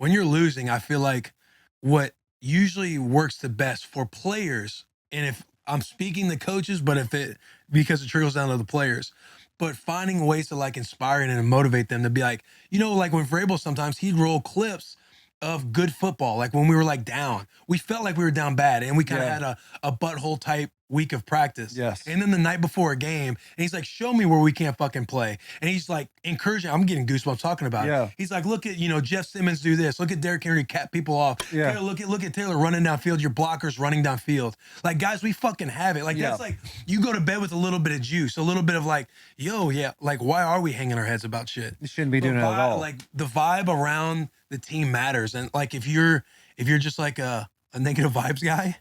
when you're losing, I feel like what usually works the best for players, and if I'm speaking to coaches, but if it because it trickles down to the players, but finding ways to like inspire and motivate them to be like, like when Vrabel sometimes he'd roll clips of good football, like when we were like down, we felt like we were down bad, and we kind of Yeah. had a butthole type week of practice. Yes. And then the night before a game, and he's like, show me where we can't fucking play. And he's like encouraging, I'm getting goosebumps talking about Yeah. it. He's like, look at, Jeff Simmons do this. Look at Derrick Henry cap people off. Yeah. Taylor, look at Taylor running downfield, your blockers running downfield. Like, guys, we fucking have it. Like, Yeah. that's like, you go to bed with a little bit of juice, a little bit of like, like, why are we hanging our heads about shit? You shouldn't be doing it at all. Like, the vibe around the team matters. And like, if you're just like a negative vibes guy,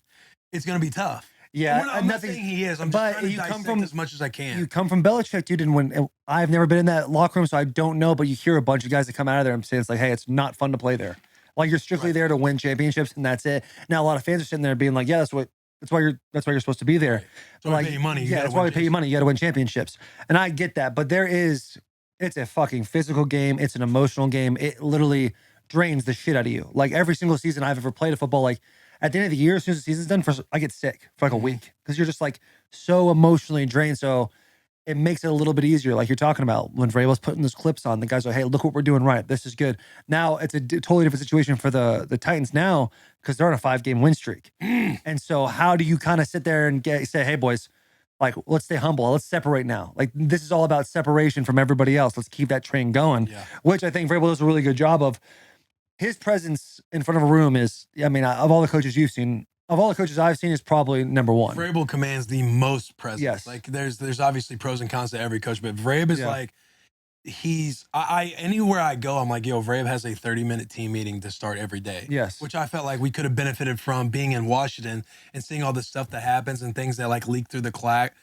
it's going to be tough. Yeah, I'm not saying he is. I'm just trying to dissect as much as I can. You come from Belichick, dude, and when I've never been in that locker room, so I don't know. But you hear a bunch of guys that come out of there and say it's like, "Hey, it's not fun to play there. Like you're strictly there to win championships, and that's it." Now a lot of fans are sitting there being like, "Yeah, that's why you're supposed to be there." Right. That's why we pay you money. That's why we pay you money. You got to win championships, and I get that. But it's a fucking physical game. It's an emotional game. It literally drains the shit out of you. Like every single season I've ever played of football, like. At the end of the year, as soon as the season's done, I get sick for like a week because you're just like so emotionally drained. So it makes it a little bit easier, like you're talking about when Vrabel's putting those clips on. The guys are, hey, look what we're doing right. This is good. Now it's a totally different situation for the Titans now because they're on a 5-game win streak. And so how do you kind of sit there and say, hey, boys, like let's stay humble. Let's separate now. Like this is all about separation from everybody else. Let's keep that train going, which I think Vrabel does a really good job of. His presence in front of a room is, I mean, of all the coaches you've seen, of all the coaches I've seen, is probably number one. Vrabel commands the most presence. Yes. Like there's obviously pros and cons to every coach, but Vrabel is like, anywhere I go, I'm like, yo, Vrabel has a 30-minute team meeting to start every day. Yes. Which I felt like we could have benefited from being in Washington and seeing all the stuff that happens and things that like leak through the cracks.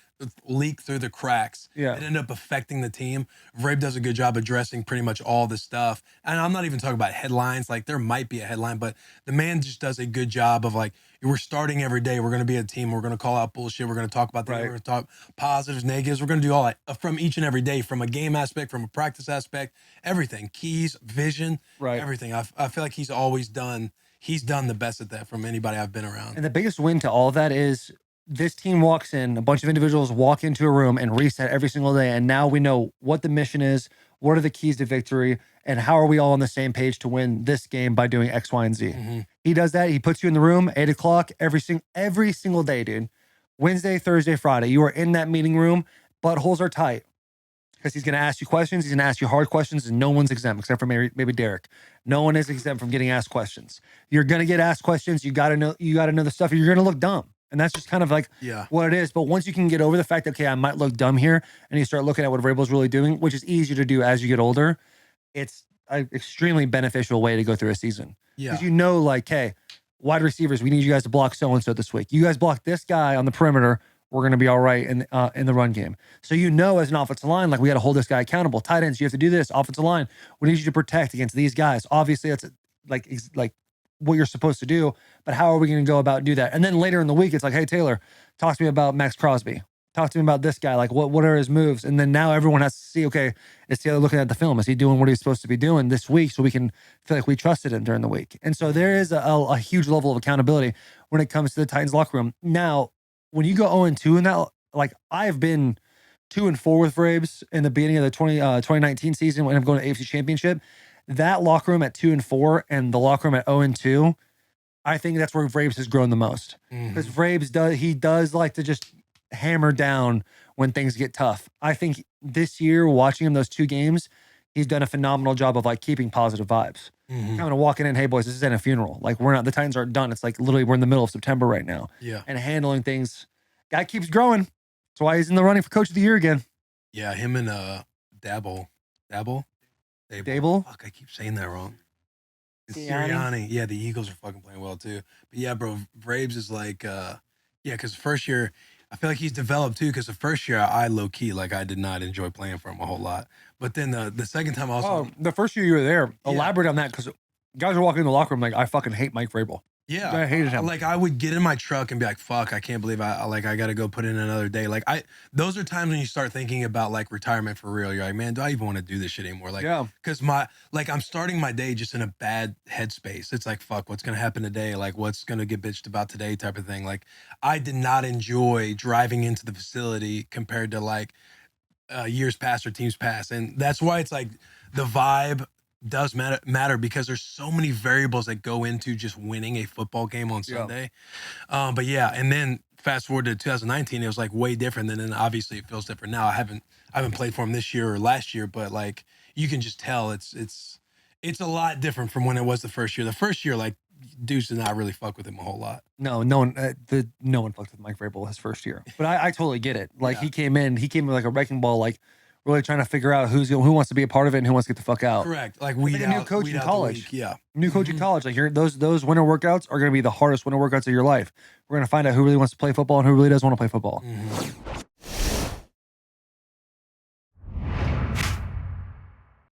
Yeah. It ended up affecting the team. Vrabel does a good job addressing pretty much all this stuff. And I'm not even talking about headlines. Like there might be a headline, but the man just does a good job of like, we're starting every day. We're going to be a team. We're going to call out bullshit. We're going to talk about things. Right. We're going to talk positives, negatives. We're going to do all that from each and every day, from a game aspect, from a practice aspect, everything, keys, vision, everything. I feel like he's done the best at that from anybody I've been around. And the biggest win to all of that is this team walks in, a bunch of individuals walk into a room and reset every single day. And now we know what the mission is, what are the keys to victory, and how are we all on the same page to win this game by doing X, Y, and Z. Mm-hmm. He does that. He puts you in the room, 8 o'clock, every single day, dude. Wednesday, Thursday, Friday. You are in that meeting room. Buttholes are tight because he's going to ask you questions. He's going to ask you hard questions, and no one's exempt except for maybe Derek. No one is exempt from getting asked questions. You're going to get asked questions. You got to know the stuff. You're going to look dumb. And that's just kind of like what it is. But once you can get over the fact that, okay, I might look dumb here, and you start looking at what Vrabel's really doing, which is easier to do as you get older, it's an extremely beneficial way to go through a season. Because you know, like, hey, wide receivers, we need you guys to block so-and-so this week. You guys block this guy on the perimeter, we're going to be all right in the run game. So you know as an offensive line, like, we got to hold this guy accountable. Tight ends, you have to do this. Offensive line, we need you to protect against these guys. Obviously, that's like what you're supposed to do, but how are we going to go about and do that? And then later in the week, it's like, hey, Taylor, talk to me about Max Crosby. Talk to me about this guy. Like, what are his moves? And then now everyone has to see, okay, is Taylor looking at the film? Is he doing what he's supposed to be doing this week so we can feel like we trusted him during the week? And so there is a huge level of accountability when it comes to the Titans locker room. Now, when you go 0-2 in that, like, I've been 2-4 with Vrabes in the beginning of the 2019 season when I'm going to AFC Championship. That locker room at 2-4 and the locker room at 0-2, I think that's where Vrabes has grown the most. Because Vrabes does like to just hammer down when things get tough. I think this year, watching him those 2 games, he's done a phenomenal job of like keeping positive vibes. Kind of walking in, hey boys, this isn't a funeral. Like, the Titans aren't done. It's like literally we're in the middle of September right now. Yeah. And handling things. Guy keeps growing. That's why he's in the running for Coach of the Year again. Yeah, him and Dable. Fuck, I keep saying that wrong. Sirianni. Yeah, the Eagles are fucking playing well too. But yeah, bro, Vrabes is like, because first year, I feel like he's developed too. Because the first year, I low key, like, I did not enjoy playing for him a whole lot. But then the second time, also, the first year you were there, elaborate on that, because guys are walking in the locker room like, I fucking hate Mike Vrabel. Yeah, I hated him. like, I would get in my truck and be like, "Fuck, I can't believe I gotta go put in another day." Like, those are times when you start thinking about, like, retirement for real. You're like, "Man, do I even wanna do this shit anymore?" Like, Yeah. 'cause I'm starting my day just in a bad headspace. It's like, "Fuck, what's gonna happen today? Like, what's gonna get bitched about today?" type of thing. Like, I did not enjoy driving into the facility compared to, like, years past or teams past, and that's why it's like the vibe does matter because there's so many variables that go into just winning a football game on Yeah. Sunday. But yeah, and then fast forward to 2019, it was like way different. And then obviously it feels different now. I haven't played for him this year or last year, but like you can just tell it's a lot different from when it was the first year. The first year, like dudes did not really fuck with him a whole lot. No, no one fucked with Mike Vrabel his first year. But I totally get it. Like Yeah, he came in like a wrecking ball, like really trying to figure out who wants to be a part of it and who wants to get the fuck out. correct. Like It's like a new coach weed in out the week. college. Yeah. New coach in Mhm. college. Like those winter workouts are gonna be the hardest winter workouts of your life. We're gonna find out who really wants to play football and who really doesn't want to play football. Mhm.